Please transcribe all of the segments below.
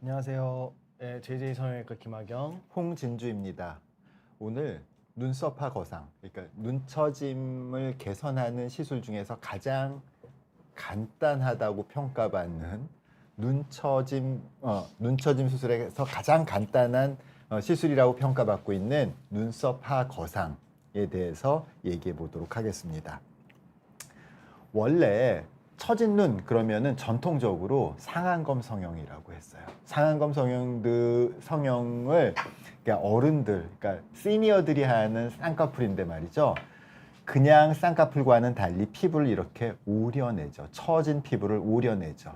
안녕하세요. 네, JJ 성형외과 김학영. 홍진주입니다. 오늘 눈썹화 거상, 그러니까 눈 처짐을 개선하는 시술 중에서 가장 간단하다고 평가받는 눈처짐 수술에서 가장 간단한 시술이라고 평가받고 있는 눈썹화 거상에 대해서 얘기해 보도록 하겠습니다. 원래 처진 눈 그러면은 전통적으로 상안검 성형이라고 했어요. 상안검 성형을 그러니까 어른들, 그러니까 시니어들이 하는 쌍꺼풀인데 말이죠. 그냥 쌍꺼풀과는 달리 피부를 이렇게 오려내죠. 처진 피부를 오려내죠.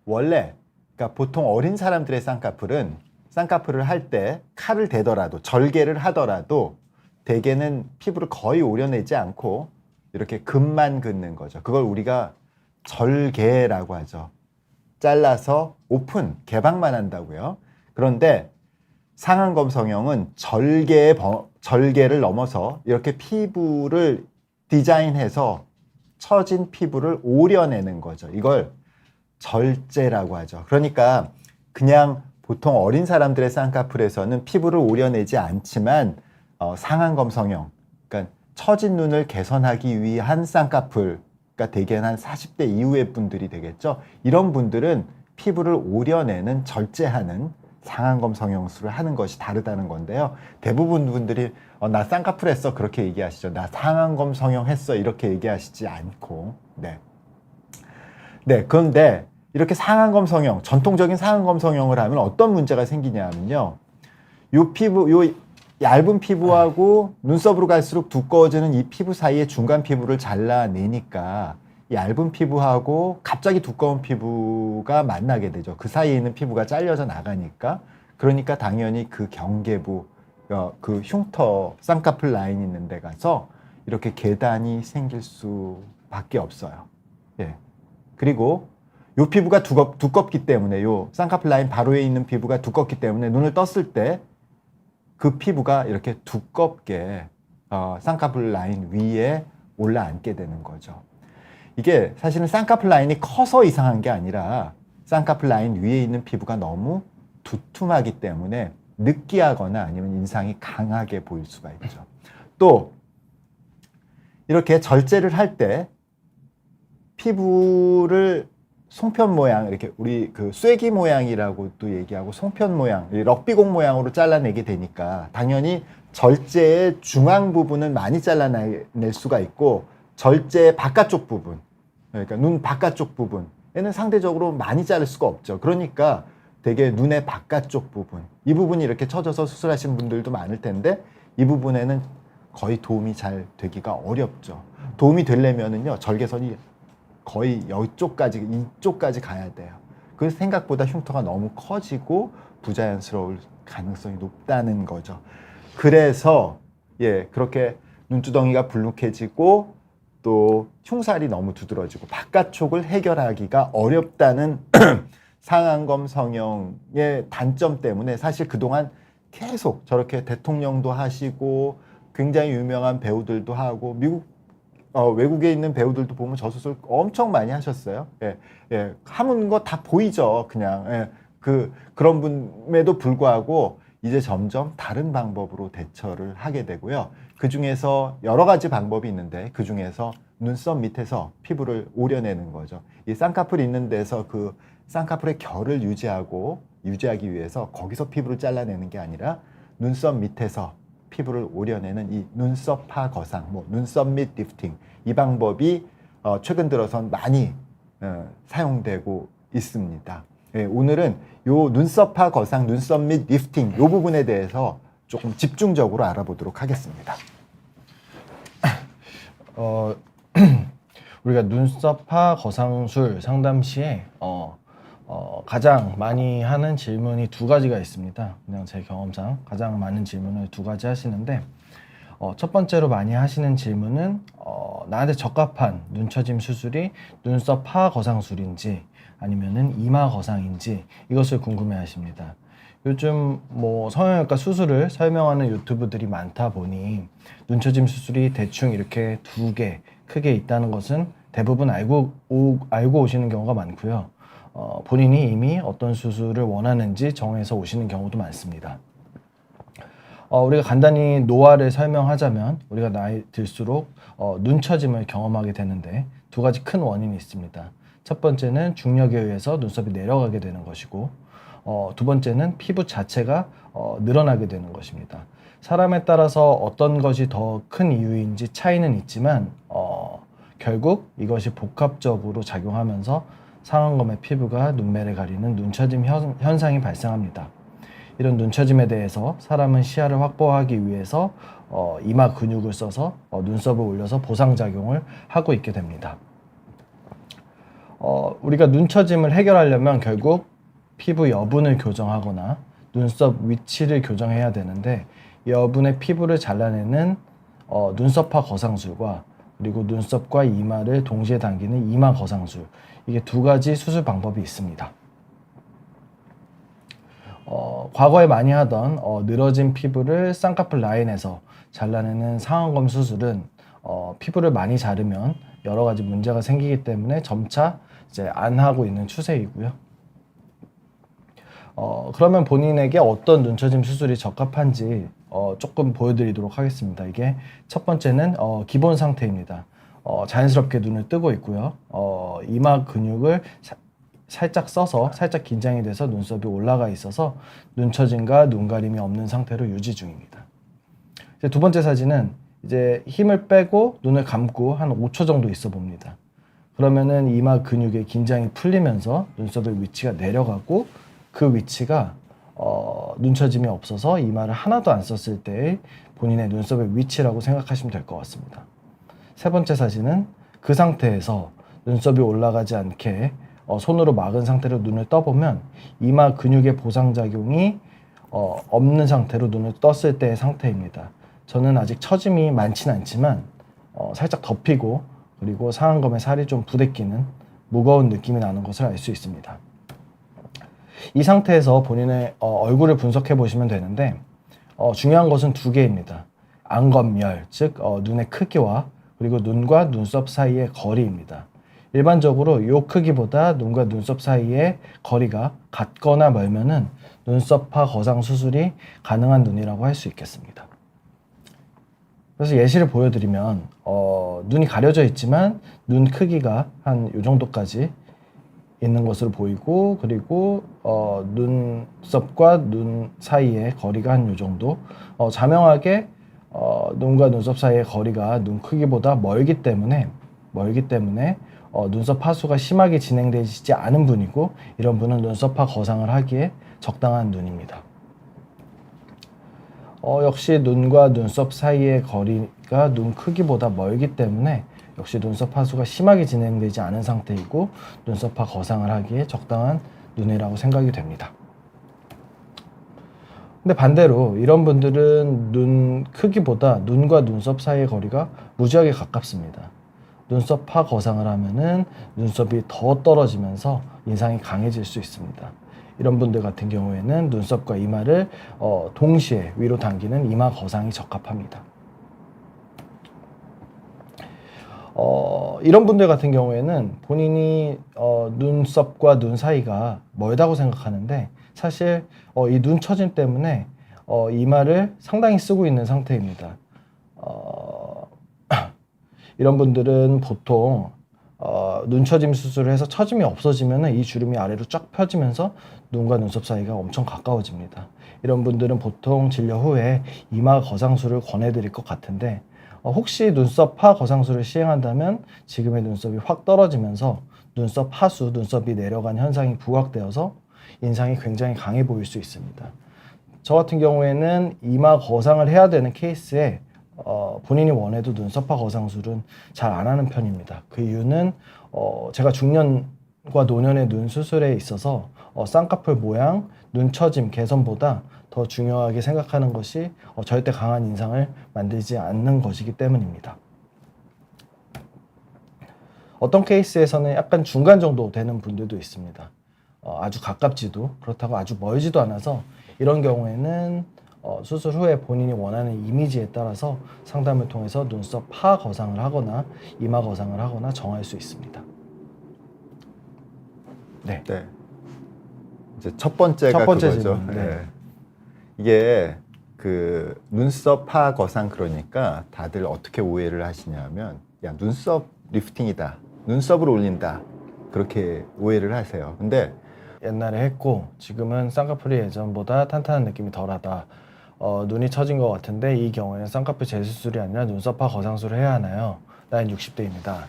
원래 그러니까 보통 어린 사람들의 쌍꺼풀을 할 때 칼을 대더라도 절개를 하더라도 대개는 피부를 거의 오려내지 않고 이렇게 금만 긋는 거죠. 그걸 우리가 절개라고 하죠. 잘라서 오픈, 개방만 한다고요. 그런데 상안검 성형은 절개를 넘어서 이렇게 피부를 디자인해서 처진 피부를 오려내는 거죠. 이걸 절제라고 하죠. 그러니까 그냥 보통 어린 사람들의 쌍꺼풀에서는 피부를 오려내지 않지만 상안검 성형, 그러니까 처진 눈을 개선하기 위한 쌍꺼풀, 그러니까 대개는 한 40대 이후의 분들이 되겠죠. 이런 분들은 피부를 오려내는 절제하는 상안검 성형술을 하는 것이 다르다는 건데요. 대부분 분들이 나 쌍꺼풀 했어 그렇게 얘기하시죠. 나 상안검 성형했어 이렇게 얘기하시지 않고 그런데 이렇게 상안검 성형, 전통적인 상안검 성형을 하면 어떤 문제가 생기냐면요. 요 얇은 피부하고 눈썹으로 갈수록 두꺼워지는 이 피부 사이의 중간 피부를 잘라내니까 얇은 피부하고 갑자기 두꺼운 피부가 만나게 되죠. 그 사이에 있는 피부가 잘려져 나가니까. 그러니까 당연히 그 경계부, 그 흉터, 쌍꺼풀 라인 있는 데 가서 이렇게 계단이 생길 수밖에 없어요. 예. 그리고 요 피부가 두껍기 때문에 요 쌍꺼풀 라인 바로 위에 있는 피부가 두껍기 때문에 눈을 떴을 때 그 피부가 이렇게 두껍게 쌍꺼풀 라인 위에 올라앉게 되는 거죠. 이게 사실은 쌍꺼풀 라인이 커서 이상한 게 아니라 쌍꺼풀 라인 위에 있는 피부가 너무 두툼하기 때문에 느끼하거나 아니면 인상이 강하게 보일 수가 있죠. 또 이렇게 절제를 할 때 피부를 송편 모양, 이렇게 우리 그 쐐기 모양이라고 또 얘기하고 송편 모양, 럭비공 모양으로 잘라내게 되니까 당연히 절제의 중앙 부분은 많이 잘라낼 수가 있고 절제의 바깥쪽 부분, 그러니까 눈 바깥쪽 부분에는 상대적으로 많이 자를 수가 없죠. 그러니까 되게 눈의 바깥쪽 부분, 이 부분이 이렇게 처져서 수술하신 분들도 많을 텐데 이 부분에는 거의 도움이 잘 되기가 어렵죠. 도움이 되려면은요, 절개선이 거의 이쪽까지 가야 돼요. 그 생각보다 흉터가 너무 커지고 부자연스러울 가능성이 높다는 거죠. 그래서 그렇게 눈두덩이가 불룩해지고 또 흉살이 너무 두드러지고 바깥쪽을 해결하기가 어렵다는 상안검 성형의 단점 때문에 사실 그동안 계속 저렇게 대통령도 하시고 굉장히 유명한 배우들도 하고 외국에 있는 배우들도 보면 저 수술 엄청 많이 하셨어요. 하는 거 다 보이죠. 그냥 그런 분에도 불구하고 이제 점점 다른 방법으로 대처를 하게 되고요. 그 중에서 여러 가지 방법이 있는데 그 중에서 눈썹 밑에서 피부를 오려내는 거죠. 이 쌍꺼풀 있는 데서 그 쌍꺼풀의 결을 유지하기 위해서 거기서 피부를 잘라내는 게 아니라 눈썹 밑에서 피부를 오려내는 이 눈썹화 거상, 눈썹 밑 리프팅, 이 방법이 최근 들어선 많이 사용되고 있습니다. 오늘은 요 눈썹화 거상, 눈썹 밑 리프팅 요 부분에 대해서 조금 집중적으로 알아보도록 하겠습니다. 우리가 눈썹화 거상술 상담 시에 가장 많이 하는 질문이 두 가지가 있습니다. 그냥 제 경험상 가장 많은 질문을 두 가지 하시는데 첫 번째로 많이 하시는 질문은 나한테 적합한 눈처짐 수술이 눈썹화 거상술인지 아니면은 이마 거상인지 이것을 궁금해 하십니다. 요즘 성형외과 수술을 설명하는 유튜브들이 많다 보니 눈처짐 수술이 대충 이렇게 두 개 크게 있다는 것은 대부분 알고 오시는 경우가 많고요. 본인이 이미 어떤 수술을 원하는지 정해서 오시는 경우도 많습니다. 우리가 간단히 노화를 설명하자면 우리가 나이 들수록 눈 처짐을 경험하게 되는데 두 가지 큰 원인이 있습니다. 첫 번째는 중력에 의해서 눈썹이 내려가게 되는 것이고 두 번째는 피부 자체가 늘어나게 되는 것입니다. 사람에 따라서 어떤 것이 더 큰 이유인지 차이는 있지만 결국 이것이 복합적으로 작용하면서 상안검의 피부가 눈매를 가리는 눈처짐 현상이 발생합니다. 이런 눈처짐에 대해서 사람은 시야를 확보하기 위해서 이마 근육을 써서 눈썹을 올려서 보상작용을 하고 있게 됩니다. 우리가 눈처짐을 해결하려면 결국 피부 여분을 교정하거나 눈썹 위치를 교정해야 되는데 여분의 피부를 잘라내는 눈썹화 거상술과 그리고 눈썹과 이마를 동시에 당기는 이마 거상술, 이게 두 가지 수술 방법이 있습니다. 과거에 많이 하던 늘어진 피부를 쌍꺼풀 라인에서 잘라내는 상안검 수술은 피부를 많이 자르면 여러 가지 문제가 생기기 때문에 점차 이제 안 하고 있는 추세이고요. 그러면 본인에게 어떤 눈처짐 수술이 적합한지 조금 보여드리도록 하겠습니다. 이게 첫 번째는 기본 상태입니다. 자연스럽게 눈을 뜨고 있고요. 이마 근육을 살짝 써서 살짝 긴장이 돼서 눈썹이 올라가 있어서 눈처짐과 눈가림이 없는 상태로 유지 중입니다. 이제 두 번째 사진은 이제 힘을 빼고 눈을 감고 한 5초 정도 있어 봅니다. 그러면은 이마 근육의 긴장이 풀리면서 눈썹의 위치가 내려가고 그 위치가 눈처짐이 없어서 이마를 하나도 안 썼을 때의 본인의 눈썹의 위치라고 생각하시면 될 것 같습니다. 세 번째 사진은 그 상태에서 눈썹이 올라가지 않게 손으로 막은 상태로 눈을 떠보면 이마 근육의 보상작용이 없는 상태로 눈을 떴을 때의 상태입니다. 저는 아직 처짐이 많진 않지만 살짝 덮이고 그리고 상안검에 살이 좀 부대끼는 무거운 느낌이 나는 것을 알 수 있습니다. 이 상태에서 본인의 얼굴을 분석해 보시면 되는데 중요한 것은 두 개입니다. 안검열, 즉 눈의 크기와 그리고 눈과 눈썹 사이의 거리입니다. 일반적으로 이 크기보다 눈과 눈썹 사이의 거리가 같거나 멀면은 눈썹화 거상 수술이 가능한 눈이라고 할 수 있겠습니다. 그래서 예시를 보여드리면 눈이 가려져 있지만 눈 크기가 한 이 정도까지 있는 것으로 보이고 그리고 눈썹과 눈 사이의 거리가 한 이 정도, 자명하게 눈과 눈썹 사이의 거리가 눈 크기보다 멀기 때문에 눈썹 하수가 심하게 진행되지 않은 분이고 이런 분은 눈썹화 거상을 하기에 적당한 눈입니다. 역시 눈과 눈썹 사이의 거리가 눈 크기보다 멀기 때문에 역시 눈썹 하수가 심하게 진행되지 않은 상태이고 눈썹화 거상을 하기에 적당한 눈이라고 생각이 됩니다. 근데 반대로 이런 분들은 눈 크기보다 눈과 눈썹 사이의 거리가 무지하게 가깝습니다. 눈썹화 거상을 하면은 눈썹이 더 떨어지면서 인상이 강해질 수 있습니다. 이런 분들 같은 경우에는 눈썹과 이마를 동시에 위로 당기는 이마 거상이 적합합니다. 이런 분들 같은 경우에는 본인이 눈썹과 눈 사이가 멀다고 생각하는데 사실 이 눈 처짐 때문에 이마를 상당히 쓰고 있는 상태입니다. 이런 분들은 보통 눈처짐 수술을 해서 처짐이 없어지면 이 주름이 아래로 쫙 펴지면서 눈과 눈썹 사이가 엄청 가까워집니다. 이런 분들은 보통 진료 후에 이마 거상술을 권해드릴 것 같은데 혹시 눈썹화 거상술을 시행한다면 지금의 눈썹이 확 떨어지면서 눈썹 하수, 눈썹이 내려간 현상이 부각되어서 인상이 굉장히 강해 보일 수 있습니다. 저 같은 경우에는 이마 거상을 해야 되는 케이스에 본인이 원해도 눈썹화 거상술은 잘 안 하는 편입니다. 그 이유는 제가 중년과 노년의 눈 수술에 있어서 쌍꺼풀 모양, 눈 처짐 개선보다 더 중요하게 생각하는 것이 절대 강한 인상을 만들지 않는 것이기 때문입니다. 어떤 케이스에서는 약간 중간 정도 되는 분들도 있습니다. 아주 가깝지도 그렇다고 아주 멀지도 않아서 이런 경우에는 수술 후에 본인이 원하는 이미지에 따라서 상담을 통해서 눈썹 하 거상을 하거나 이마 거상을 하거나 정할 수 있습니다. 네. 네. 이제 첫 번째가 첫 번째 그거죠. 질문, 네. 예. 이게 그 눈썹 파 거상 그러니까 다들 어떻게 오해를 하시냐면 야 눈썹 리프팅이다, 눈썹을 올린다 그렇게 오해를 하세요. 근데 옛날에 했고 지금은 쌍꺼풀이 예전보다 탄탄한 느낌이 덜하다. 눈이 처진 것 같은데 이 경우에는 쌍꺼풀 재수술이 아니라 눈썹파 거상술을 해야 하나요? 나는 60대입니다.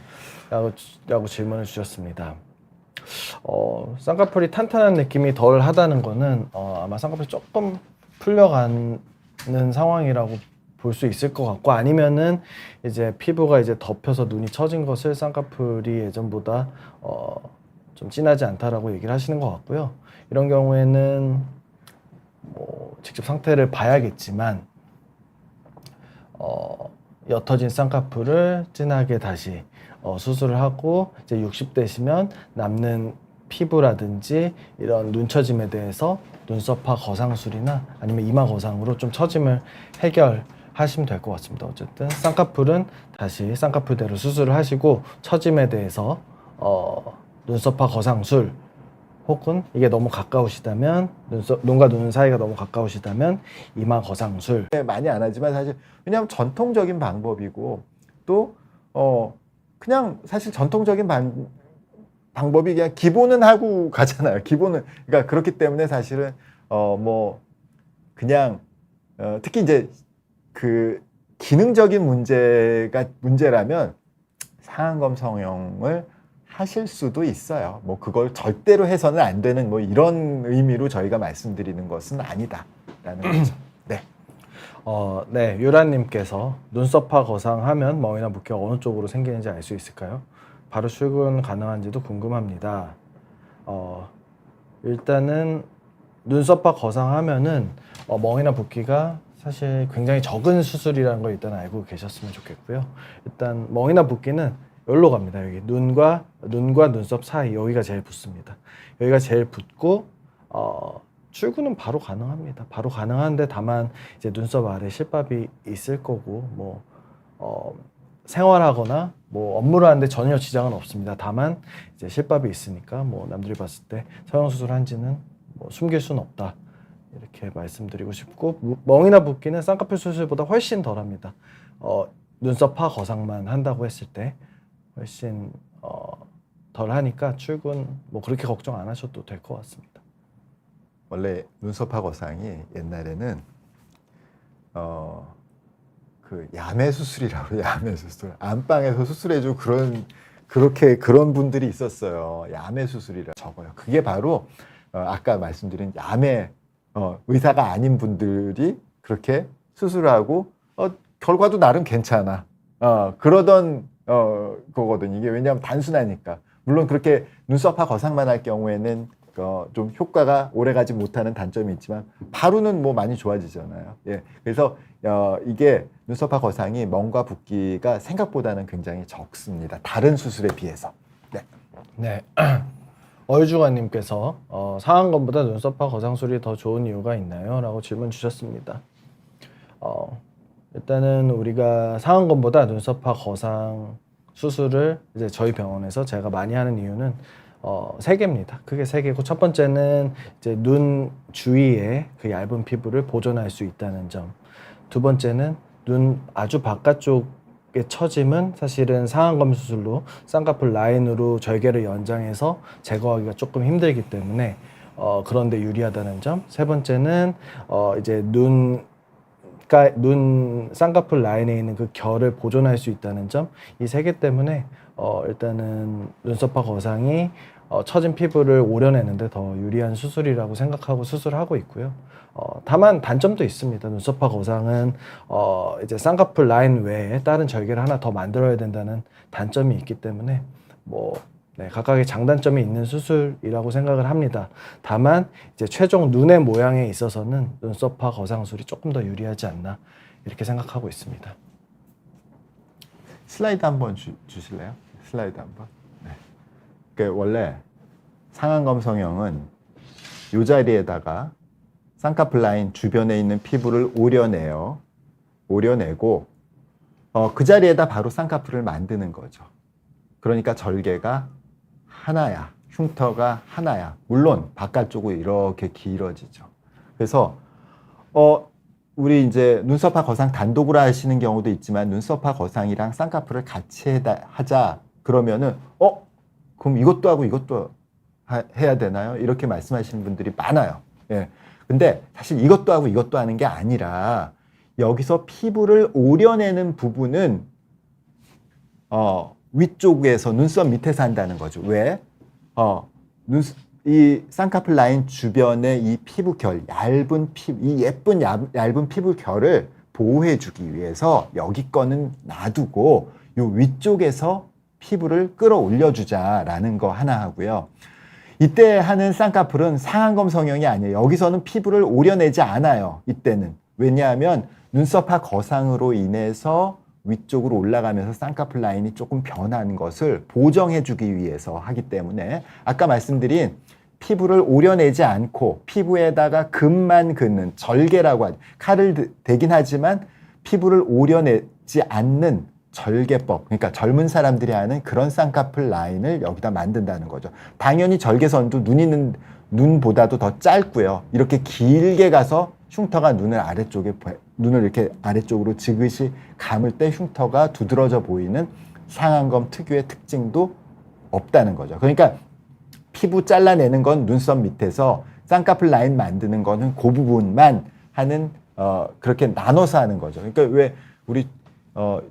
라고 질문을 주셨습니다. 쌍꺼풀이 탄탄한 느낌이 덜 하다는 거는 아마 쌍꺼풀이 조금 풀려가는 상황이라고 볼 수 있을 것 같고, 아니면은 이제 피부가 이제 덮여서 눈이 처진 것을 쌍꺼풀이 예전보다 좀 진하지 않다라고 얘기를 하시는 것 같고요. 이런 경우에는 뭐 직접 상태를 봐야겠지만 옅어진 쌍꺼풀을 진하게 다시 수술을 하고 이제 60대시면 남는 피부라든지 이런 눈처짐에 대해서 눈썹파 거상술이나 아니면 이마 거상으로 좀 처짐을 해결하시면 될 것 같습니다. 어쨌든 쌍꺼풀은 다시 쌍꺼풀대로 수술을 하시고 처짐에 대해서 눈썹파 거상술 혹은 이게 너무 가까우시다면 눈과 눈 사이가 너무 가까우시다면 이마 거상술. 많이 안 하지만 사실 왜냐하면 전통적인 방법이고 또 그냥 사실 전통적인 방법이 그냥 기본은 하고 가잖아요. 기본은 그러니까 그렇기 때문에 사실은 뭐 그냥 특히 이제 그 기능적인 문제라면 상안검 성형을 하실 수도 있어요. 뭐 그걸 절대로 해서는 안 되는 뭐 이런 의미로 저희가 말씀드리는 것은 아니다라는 거죠. 네. 네, 유라님께서 눈썹파 거상하면 멍이나 붓기가 어느 쪽으로 생기는지 알 수 있을까요? 바로 출근 가능한지도 궁금합니다. 일단은 눈썹파 거상하면은 멍이나 붓기가 사실 굉장히 적은 수술이라는 걸 일단 알고 계셨으면 좋겠고요. 일단 멍이나 붓기는 여기로 갑니다. 여기 눈과 눈썹 사이 여기가 제일 붓습니다. 여기가 제일 붓고 출근은 바로 가능합니다. 바로 가능한데 다만 이제 눈썹 아래 실밥이 있을 거고 뭐 생활하거나 뭐 업무를 하는데 전혀 지장은 없습니다. 다만 이제 실밥이 있으니까 뭐 남들이 봤을 때 성형 수술한지는 뭐 숨길 수는 없다. 이렇게 말씀드리고 싶고, 멍이나 붓기는 쌍꺼풀 수술보다 훨씬 덜합니다. 눈썹 파 거상만 한다고 했을 때 훨씬 덜 하니까 출근 뭐 그렇게 걱정 안 하셔도 될 것 같습니다. 원래 눈썹파 거상이 옛날에는 그 야매 수술이라고 야매 수술 안방에서 수술해주고 그런 분들이 있었어요. 야매 수술이라 적어요. 그게 바로 아까 말씀드린 야매 의사가 아닌 분들이 그렇게 수술하고 결과도 나름 괜찮아 그러던 거거든. 이게 왜냐하면 단순하니까. 물론 그렇게 눈썹파 거상만 할 경우에는 좀 효과가 오래가지 못하는 단점이 있지만 바로는 뭐 많이 좋아지잖아요. 예, 그래서 이게 눈썹파 거상이 멍과 붓기가 생각보다는 굉장히 적습니다. 다른 수술에 비해서. 네. 네. 얼주가님께서 상안검보다 눈썹파 거상술이 더 좋은 이유가 있나요? 라고 질문 주셨습니다. 일단은 우리가 상안검보다 눈썹파 거상 수술을 이제 저희 병원에서 제가 많이 하는 이유는 3개입니다. 크게 3개고, 첫 번째는 이제 눈 주위에 그 얇은 피부를 보존할 수 있다는 점. 두 번째는 눈 아주 바깥쪽의 처짐은 사실은 상안검 수술로 쌍꺼풀 라인으로 절개를 연장해서 제거하기가 조금 힘들기 때문에 그런데 유리하다는 점. 세 번째는 이제 눈 쌍꺼풀 라인에 있는 그 결을 보존할 수 있다는 점. 이 3개 때문에 일단은 눈썹파 거상이 처진 피부를 오려내는데 더 유리한 수술이라고 생각하고 수술하고 있고요. 다만 단점도 있습니다. 눈썹파 거상은 이제 쌍꺼풀 라인 외에 다른 절개를 하나 더 만들어야 된다는 단점이 있기 때문에 뭐 각각의 장단점이 있는 수술이라고 생각을 합니다. 다만 이제 최종 눈의 모양에 있어서는 눈썹파 거상술이 조금 더 유리하지 않나 이렇게 생각하고 있습니다. 슬라이드 한번 주실래요? 슬라이드 한번. 네. 그러니까 원래 상안검 성형은 이 자리에다가 쌍꺼풀 라인 주변에 있는 피부를 오려내고 그 자리에다 바로 쌍꺼풀을 만드는 거죠. 그러니까 절개가 하나야. 흉터가 하나야. 물론 바깥쪽으로 이렇게 길어지죠. 그래서 우리 이제 눈썹화 거상 단독으로 하시는 경우도 있지만 눈썹화 거상이랑 쌍꺼풀을 같이 하자 그러면은 그럼 이것도 하고 이것도 해야 되나요? 이렇게 말씀하시는 분들이 많아요. 예. 근데 사실 이것도 하고 이것도 하는 게 아니라 여기서 피부를 오려내는 부분은 위쪽에서 눈썹 밑에서 한다는 거죠. 왜? 이 쌍꺼풀 라인 주변에 이 피부 결, 얇은 피부, 이 예쁜 얇은 피부 결을 보호해주기 위해서 여기 거는 놔두고 요 위쪽에서 피부를 끌어올려주자라는 거 하나 하고요. 이때 하는 쌍꺼풀은 상안검 성형이 아니에요. 여기서는 피부를 오려내지 않아요. 이때는. 왜냐하면 눈썹화 거상으로 인해서 위쪽으로 올라가면서 쌍꺼풀 라인이 조금 변하는 것을 보정해주기 위해서 하기 때문에 아까 말씀드린 피부를 오려내지 않고 피부에다가 금만 긋는 절개라고 하죠. 칼을 대긴 하지만 피부를 오려내지 않는 절개법, 그러니까 젊은 사람들이 하는 그런 쌍꺼풀 라인을 여기다 만든다는 거죠. 당연히 절개선도 눈보다도 더 짧고요. 이렇게 길게 가서 흉터가 눈을 이렇게 아래쪽으로 지그시 감을 때 흉터가 두드러져 보이는 상안검 특유의 특징도 없다는 거죠. 그러니까 피부 잘라내는 건 눈썹 밑에서 쌍꺼풀 라인 만드는 거는 그 부분만 하는 그렇게 나눠서 하는 거죠. 그러니까 왜 우리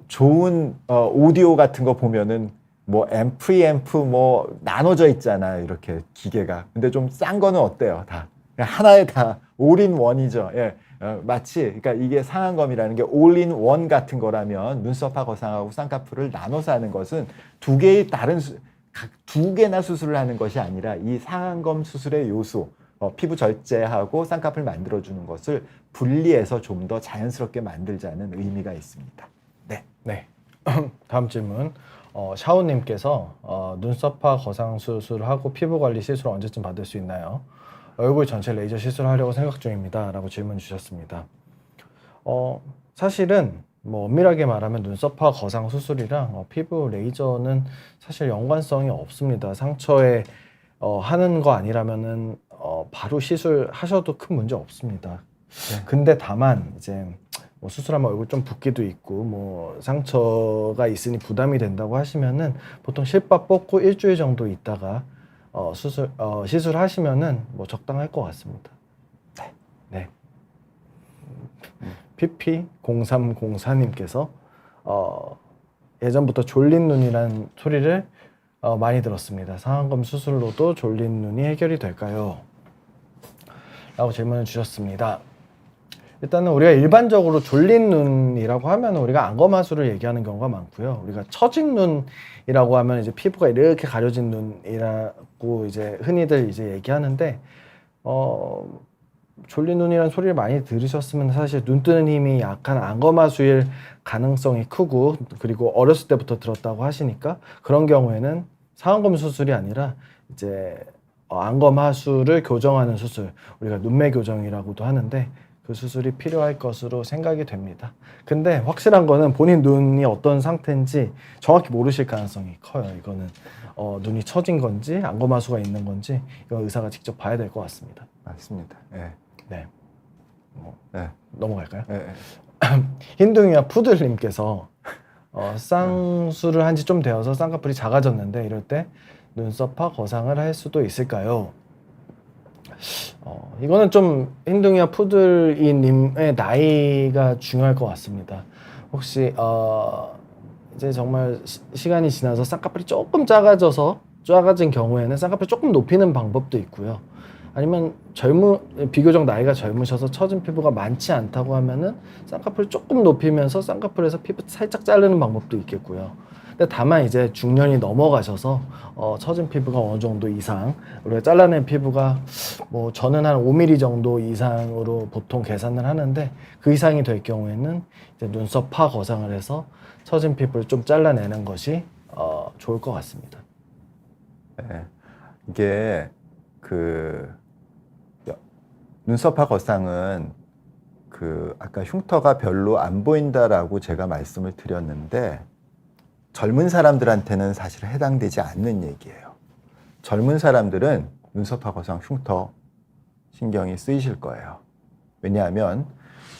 좋은 오디오 같은 거 보면은 뭐 프리앰프 뭐 나눠져 있잖아요. 이렇게 기계가. 근데 좀 싼 거는 어때요? 다 그냥 하나에 다 올인원이죠. 예. 마치 그러니까 이게 상안검이라는 게 올인원 같은 거라면 눈썹화 거상하고 쌍꺼풀을 나눠서 하는 것은 두 개나 수술을 하는 것이 아니라 이 상안검 수술의 요소, 피부 절제하고 쌍꺼풀 만들어주는 것을 분리해서 좀 더 자연스럽게 만들자는 의미가 있습니다. 네. 다음 질문. 샤오님께서 눈썹화 거상 수술하고 피부 관리 시술 언제쯤 받을 수 있나요? 얼굴 전체 레이저 시술하려고 생각 중입니다. 라고 질문 주셨습니다. 사실은 뭐 엄밀하게 말하면 눈썹화 거상 수술이랑 피부 레이저는 사실 연관성이 없습니다. 상처에 하는 거 아니라면은 바로 시술하셔도 큰 문제 없습니다. 네. 근데 다만 이제 뭐 수술하면 얼굴 좀 붓기도 있고 뭐 상처가 있으니 부담이 된다고 하시면은 보통 실밥 뽑고 일주일 정도 있다가 시술하시면은 뭐 적당할 것 같습니다. 네. PP0304님께서 예전부터 졸린 눈이란 소리를 많이 들었습니다. 상안검 수술로도 졸린 눈이 해결이 될까요? 라고 질문을 주셨습니다. 일단은 우리가 일반적으로 졸린 눈이라고 하면 우리가 안검하수를 얘기하는 경우가 많고요. 우리가 처진 눈이라고 하면 이제 피부가 이렇게 가려진 눈이라고 이제 흔히들 이제 얘기하는데 졸린 눈이라는 소리를 많이 들으셨으면 사실 눈 뜨는 힘이 약한 안검하수일 가능성이 크고 그리고 어렸을 때부터 들었다고 하시니까 그런 경우에는 상안검 수술이 아니라 이제 안검하수를 교정하는 수술, 우리가 눈매 교정이라고도 하는데 그 수술이 필요할 것으로 생각이 됩니다. 근데 확실한 거는 본인 눈이 어떤 상태인지 정확히 모르실 가능성이 커요. 이거는 눈이 처진 건지 안검하수가 있는 건지 이건 의사가 직접 봐야 될 것 같습니다. 맞습니다. 예. 네. 예. 넘어갈까요? 예. 힌둥이와 푸들님께서 쌍수를 한 지 좀 되어서 쌍꺼풀이 작아졌는데 이럴 때 눈썹화 거상을 할 수도 있을까요? 이거는 좀 힌둥이와 푸들이님의 나이가 중요할 것 같습니다. 혹시 이제 정말 시간이 지나서 쌍꺼풀이 조금 작아진 경우에는 쌍꺼풀 조금 높이는 방법도 있고요. 아니면 비교적 나이가 젊으셔서 처진 피부가 많지 않다고 하면은 쌍꺼풀 조금 높이면서 쌍꺼풀에서 피부 살짝 자르는 방법도 있겠고요. 근데 다만 이제 중년이 넘어가셔서 처진 피부가 어느 정도 이상 우리가 잘라낸 피부가 뭐 저는 한 5mm 정도 이상으로 보통 계산을 하는데 그 이상이 될 경우에는 이제 눈썹화 거상을 해서 처진 피부를 좀 잘라내는 것이 좋을 것 같습니다. 네. 이게 눈썹화 거상은 아까 흉터가 별로 안 보인다라고 제가 말씀을 드렸는데 젊은 사람들한테는 사실 해당되지 않는 얘기예요. 젊은 사람들은 눈썹하 거상 흉터 신경이 쓰이실 거예요. 왜냐하면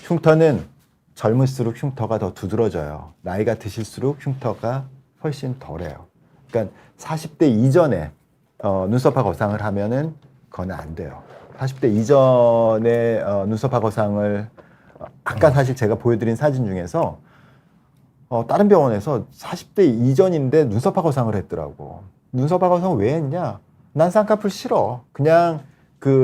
흉터는 젊을수록 흉터가 더 두드러져요. 나이가 드실수록 흉터가 훨씬 덜해요. 그러니까 40대 이전에 눈썹하 거상을 하면은 그건 안 돼요. 40대 이전에 눈썹하 거상을 아까 사실 제가 보여드린 사진 중에서 다른 병원에서 40대 이전인데 눈썹하 거상을 했더라고. 눈썹하 거상 왜 했냐? 난 쌍꺼풀 싫어. 그냥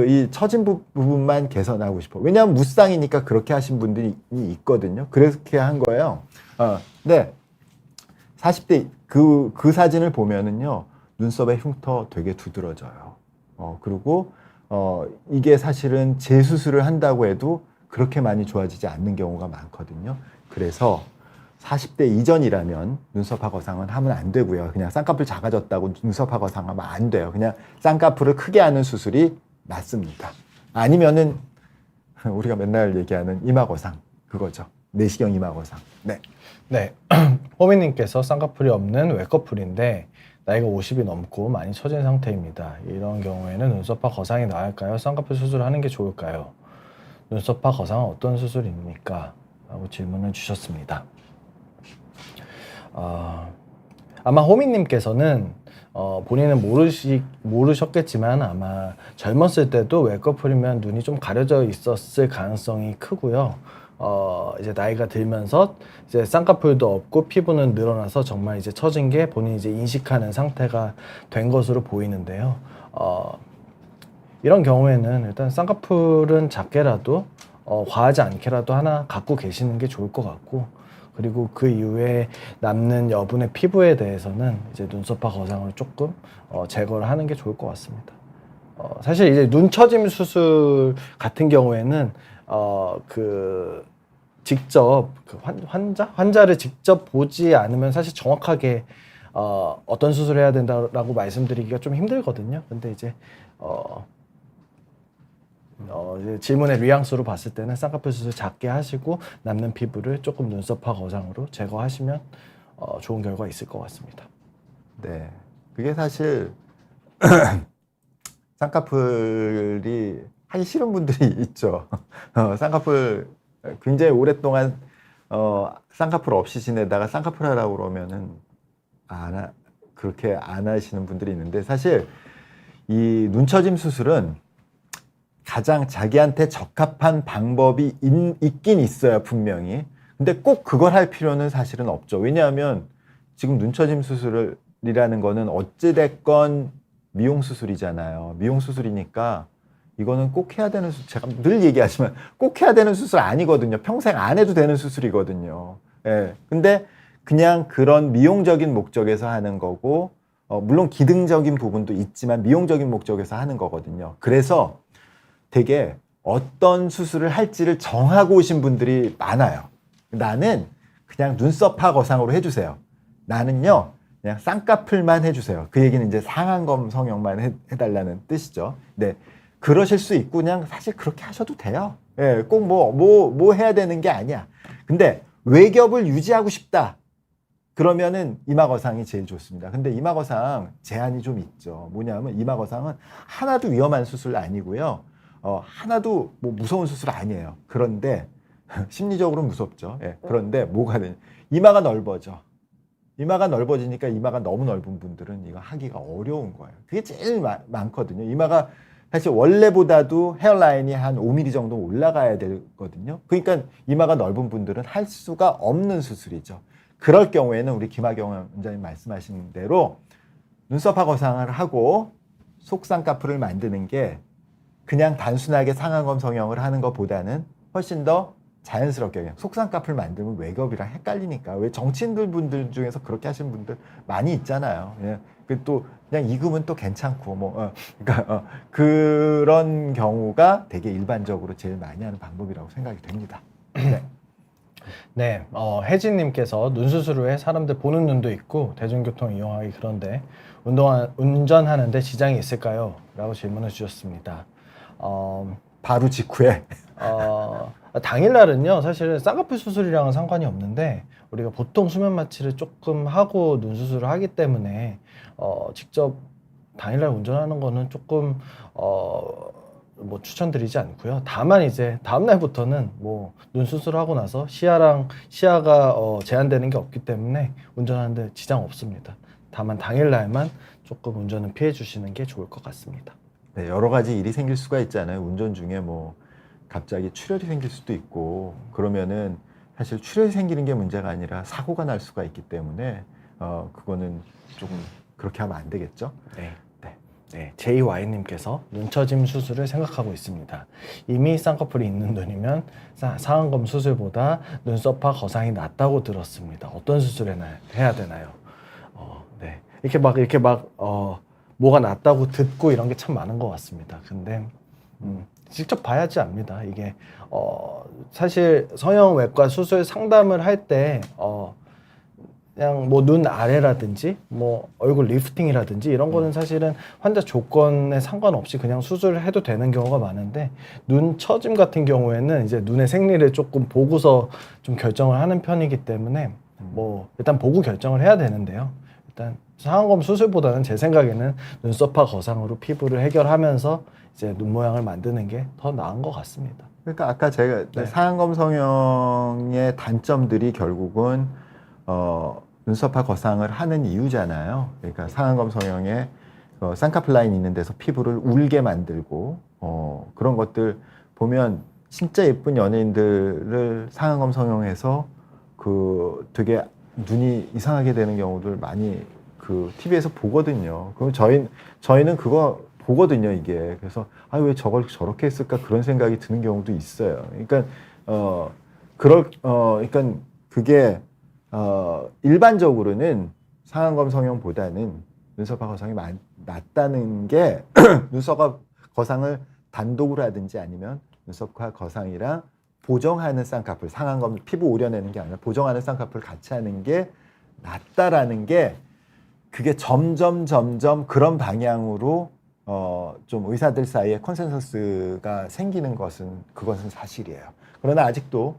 이 처진 부분만 개선하고 싶어. 왜냐하면 무쌍이니까 그렇게 하신 분들이 있거든요. 그렇게 한 거예요. 근데 40대 그 사진을 보면은요, 눈썹의 흉터 되게 두드러져요. 그리고 이게 사실은 재수술을 한다고 해도 그렇게 많이 좋아지지 않는 경우가 많거든요. 그래서 40대 이전이라면 눈썹하 거상은 하면 안 되고요. 그냥 쌍꺼풀 작아졌다고 눈썹하 거상 하면 안 돼요. 그냥 쌍꺼풀을 크게 하는 수술이 맞습니다. 아니면은 우리가 맨날 얘기하는 이마거상 그거죠. 내시경 이마거상. 네. 네. 호미님께서 쌍꺼풀이 없는 외꺼풀인데 나이가 50이 넘고 많이 처진 상태입니다. 이런 경우에는 눈썹파 거상이 나을까요? 쌍꺼풀 수술하는 게 좋을까요? 눈썹파 거상은 어떤 수술입니까? 라고 질문을 주셨습니다. 아마 호미님께서는 본인은 모르셨겠지만 아마 젊었을 때도 외꺼풀이면 눈이 좀 가려져 있었을 가능성이 크고요. 이제 나이가 들면서 이제 쌍꺼풀도 없고 피부는 늘어나서 정말 이제 처진 게 본인이 이제 인식하는 상태가 된 것으로 보이는데요. 이런 경우에는 일단 쌍꺼풀은 작게라도 과하지 않게라도 하나 갖고 계시는 게 좋을 것 같고, 그리고 그 이후에 남는 여분의 피부에 대해서는 이제 눈썹파 거상을 조금 제거를 하는 게 좋을 것 같습니다. 사실 이제 눈 처짐 수술 같은 경우에는 직접 환자를 직접 보지 않으면 사실 정확하게 어떤 수술을 해야 된다라고 말씀드리기가 좀 힘들거든요. 근데 이제 이제 질문의 뉘앙스로 봤을 때는 쌍꺼풀 수술 작게 하시고 남는 피부를 조금 눈썹파 거상으로 제거하시면 좋은 결과 있을 것 같습니다. 네, 그게 사실 쌍꺼풀이 하기 싫은 분들이 있죠. 쌍꺼풀 굉장히 오랫동안 쌍꺼풀 없이 지내다가 쌍꺼풀 하라고 그러면은 그렇게 안 하시는 분들이 있는데, 사실 이 눈처짐 수술은 가장 자기한테 적합한 방법이 있긴 있어요, 분명히. 근데 꼭 그걸 할 필요는 사실은 없죠. 왜냐하면 지금 눈처짐 수술이라는 거는 어찌됐건 미용 수술이잖아요. 미용 수술이니까 이거는 꼭 해야 되는 수술, 제가 늘 얘기하지만 꼭 해야 되는 수술 아니거든요. 평생 안 해도 되는 수술이거든요. 예. 근데 그냥 그런 미용적인 목적에서 하는 거고, 물론 기능적인 부분도 있지만 미용적인 목적에서 하는 거거든요. 그래서 되게 어떤 수술을 할지를 정하고 오신 분들이 많아요. 나는 그냥 눈썹하 거상으로 해주세요. 나는요, 그냥 쌍꺼풀만 해주세요. 그 얘기는 이제 상안검 성형만 해달라는 뜻이죠. 네. 그러실 수 있고, 그냥 사실 그렇게 하셔도 돼요. 예, 꼭 뭐 해야 되는 게 아니야. 근데 외겹을 유지하고 싶다. 그러면은 이마거상이 제일 좋습니다. 근데 이마거상 제한이 좀 있죠. 뭐냐면 이마거상은 하나도 위험한 수술 아니고요. 하나도 뭐 무서운 수술 아니에요. 그런데 심리적으로는 무섭죠. 예, 그런데 뭐가 되냐. 이마가 넓어져. 이마가 넓어지니까 이마가 너무 넓은 분들은 이거 하기가 어려운 거예요. 그게 제일 많거든요. 이마가 사실 원래보다도 헤어라인이 한 5mm 정도 올라가야 되거든요. 그러니까 이마가 넓은 분들은 할 수가 없는 수술이죠. 그럴 경우에는 우리 김학영 원장님 말씀하신 대로 눈썹하 거상을 하고 속쌍꺼풀을 만드는 게 그냥 단순하게 상안검 성형을 하는 것보다는 훨씬 더 자연스럽게, 그냥 속쌍꺼풀 만들면 외겹이랑 헷갈리니까. 왜 정치인들 분들 중에서 그렇게 하시는 분들 많이 있잖아요. 예. 또 그냥 익으면 또 괜찮고 그러니까 그런 경우가 되게 일반적으로 제일 많이 하는 방법이라고 생각이 됩니다. 네. 네, 혜진님께서 눈 수술 후에 사람들 보는 눈도 있고 대중교통 이용하기 그런데 운전하는데 지장이 있을까요? 라고 질문을 주셨습니다. 바로 직후에 당일날은요, 사실은 쌍꺼풀 수술이랑은 상관이 없는데 우리가 보통 수면 마취를 조금 하고 눈 수술을 하기 때문에 직접 당일날 운전하는 거는 조금 뭐 추천드리지 않고요. 다만 이제 다음 날부터는 뭐 눈 수술하고 나서 시야가 제한되는 게 없기 때문에 운전하는데 지장 없습니다. 다만 당일날만 조금 운전은 피해 주시는 게 좋을 것 같습니다. 네, 여러 가지 일이 생길 수가 있잖아요. 운전 중에 뭐 갑자기 출혈이 생길 수도 있고 그러면은 사실 출혈이 생기는 게 문제가 아니라 사고가 날 수가 있기 때문에 그거는 조금 그렇게 하면 안 되겠죠. 네, JY님께서 눈처짐 수술을 생각하고 있습니다. 이미 쌍꺼풀이 있는 눈이면 상안검 수술보다 눈썹화 거상이 낫다고 들었습니다. 어떤 수술을 해야 되나요? 네, 이렇게 막 뭐가 낫다고 듣고 이런 게 참 많은 것 같습니다. 근데 직접 봐야지 압니다. 이게 사실 성형외과 수술 상담을 할 때 그냥 뭐 눈 아래라든지 뭐 얼굴 리프팅이라든지 이런 거는 사실은 환자 조건에 상관없이 그냥 수술을 해도 되는 경우가 많은데 눈 처짐 같은 경우에는 이제 눈의 생리를 조금 보고서 좀 결정을 하는 편이기 때문에 뭐 일단 보고 결정을 해야 되는데요. 일단 상안검 수술보다는 제 생각에는 눈썹화 거상으로 피부를 해결하면서 이제 눈 모양을 만드는 게 더 나은 것 같습니다. 그러니까 아까 제가 네. 상안검 성형의 단점들이 결국은 눈썹화 거상을 하는 이유잖아요. 그러니까 상안검 성형에 쌍꺼풀 라인 있는 데서 피부를 울게 만들고 그런 것들 보면 진짜 예쁜 연예인들을 상안검 성형해서 그 되게 눈이 이상하게 되는 경우들 많이 그 TV에서 보거든요. 그럼 저희는 그거 보거든요, 이게. 그래서 왜 저걸 저렇게 했을까 그런 생각이 드는 경우도 있어요. 그러니까 그러니까 그게 일반적으로는 상안검 성형보다는 눈썹화 거상이 낫다는 게 눈썹화 거상을 단독으로 하든지 아니면 눈썹화 거상이랑 보정하는 쌍꺼풀, 상안검 피부 오려내는 게 아니라 보정하는 쌍꺼풀 같이 하는 게 낫다라는 게 그게 점점 그런 방향으로 좀 의사들 사이에 컨센서스가 생기는 그것은 사실이에요. 그러나 아직도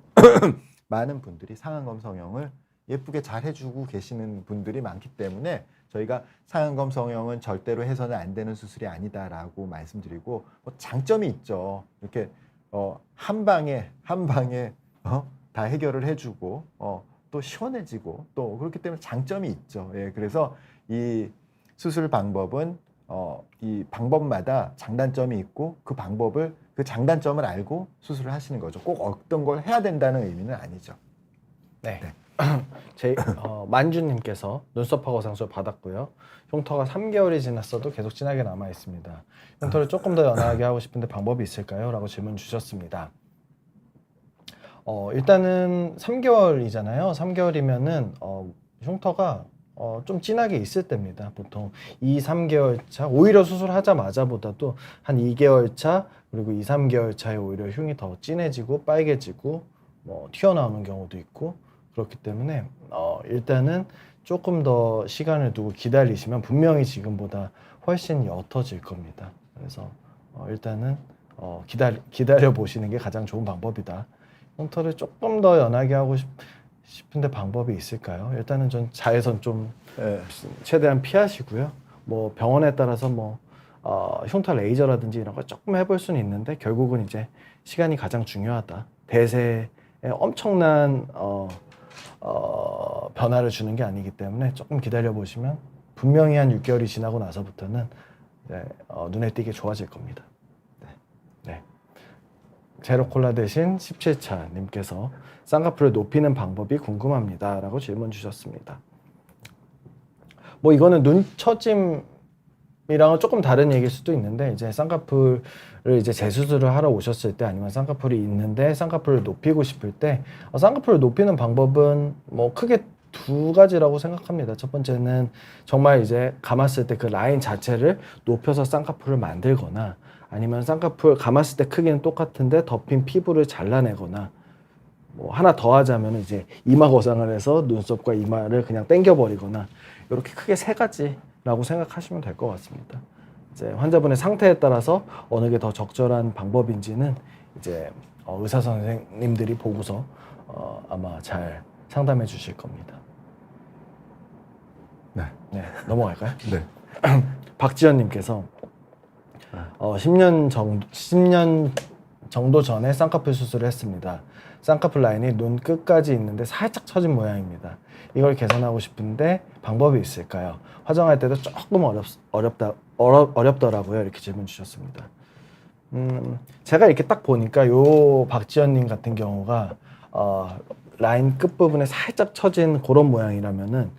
많은 분들이 상안검 성형을 예쁘게 잘 해주고 계시는 분들이 많기 때문에 저희가 상안검 성형은 절대로 해서는 안 되는 수술이 아니다라고 말씀드리고 장점이 있죠. 이렇게 한 방에 다 해결을 해주고 또 시원해지고 또 그렇기 때문에 장점이 있죠. 예, 그래서 이 수술 방법은 이 방법마다 장단점이 있고 그 장단점을 알고 수술을 하시는 거죠. 꼭 어떤 걸 해야 된다는 의미는 아니죠. 네. 만주님께서 눈썹화 거상술 받았고요. 흉터가 3개월이 지났어도 계속 진하게 남아 있습니다. 흉터를 조금 더 연하게 하고 싶은데 방법이 있을까요? 라고 질문 주셨습니다. 일단은 3개월이잖아요. 3개월이면은 흉터가 좀 진하게 있을 때입니다. 보통 2, 3개월 차, 오히려 수술하자마자보다도 한 2개월 차 그리고 2, 3개월 차에 오히려 흉이 더 진해지고 빨개지고 뭐 튀어나오는 경우도 있고 그렇기 때문에 일단은 조금 더 시간을 두고 기다리시면 분명히 지금보다 훨씬 옅어질 겁니다. 그래서 일단은 기다려 보시는 게 가장 좋은 방법이다. 흉터를 조금 더 연하게 하고 싶은데 방법이 있을까요? 일단은 전 자외선 좀 최대한 피하시고요. 뭐 병원에 따라서 뭐 흉터 레이저라든지 이런 걸 조금 해볼 수는 있는데 결국은 이제 시간이 가장 중요하다. 대세에 엄청난 변화를 주는 게 아니기 때문에 조금 기다려 보시면 분명히 한 6개월이 지나고 나서부터는 눈에 띄게 좋아질 겁니다. 네. 제로콜라 대신 17차 님께서 쌍꺼풀을 높이는 방법이 궁금합니다 라고 질문 주셨습니다. 뭐 이거는 눈처짐이랑은 조금 다른 얘기일 수도 있는데 이제 쌍꺼풀을 이제 재수술을 하러 오셨을 때 아니면 쌍꺼풀이 있는데 쌍꺼풀을 높이고 싶을 때 쌍꺼풀을 높이는 방법은 뭐 크게 두 가지라고 생각합니다. 첫 번째는 정말 이제 감았을 때 그 라인 자체를 높여서 쌍꺼풀을 만들거나 아니면 쌍꺼풀 감았을 때 크기는 똑같은데 덮인 피부를 잘라내거나 뭐 하나 더 하자면 이제 이마 거상을 해서 눈썹과 이마를 그냥 당겨버리거나 이렇게 크게 세 가지라고 생각하시면 될 것 같습니다. 이제 환자분의 상태에 따라서 어느 게 더 적절한 방법인지는 이제 의사 선생님들이 보고서 아마 잘 상담해 주실 겁니다. 네. 네, 넘어갈까요? 네. 박지연님께서 10년 정도 전에 쌍꺼풀 수술을 했습니다. 쌍꺼풀 라인이 눈 끝까지 있는데 살짝 처진 모양입니다. 이걸 개선하고 싶은데 방법이 있을까요? 화장할 때도 조금 어렵더라고요. 이렇게 질문 주셨습니다. 제가 이렇게 딱 보니까 요 박지연님 같은 경우가 라인 끝부분에 살짝 처진 그런 모양이라면은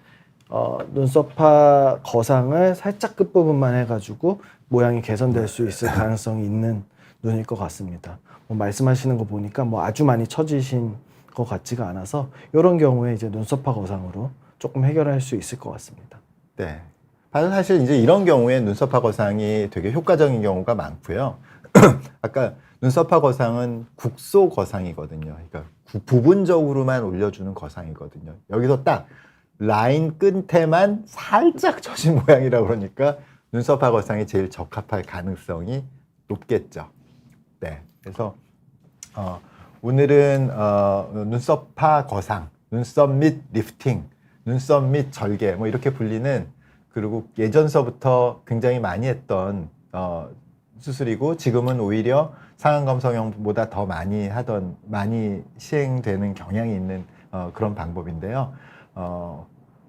눈썹파 거상을 살짝 끝부분만 해가지고 모양이 개선될 수 있을 가능성이 있는 눈일 것 같습니다. 뭐 말씀하시는 거 보니까 뭐 아주 많이 처지신 것 같지가 않아서 이런 경우에 이제 눈썹파 거상으로 조금 해결할 수 있을 것 같습니다. 네. 사실 이제 이런 경우에 눈썹파 거상이 되게 효과적인 경우가 많고요. 아까 눈썹파 거상은 국소 거상이거든요. 그러니까 부분적으로만 올려주는 거상이거든요. 여기서 딱 라인 끝에만 살짝 처진 모양이라 그러니까 눈썹파 거상이 제일 적합할 가능성이 높겠죠. 네. 그래서 오늘은 눈썹파 거상, 눈썹 밑 리프팅, 눈썹 밑 절개 뭐 이렇게 불리는 그리고 예전서부터 굉장히 많이 했던 수술이고 지금은 오히려 상안검 성형보다 더 많이 시행되는 경향이 있는 그런 방법인데요.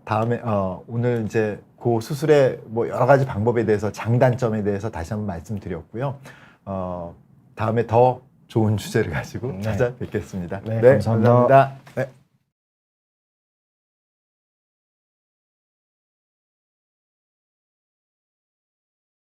다음에 오늘 이제 그 수술의 뭐 여러 가지 방법에 대해서 장단점에 대해서 다시 한번 말씀드렸고요. 다음에 더 좋은 주제를 가지고 찾아뵙겠습니다. 네, 감사합니다. 네.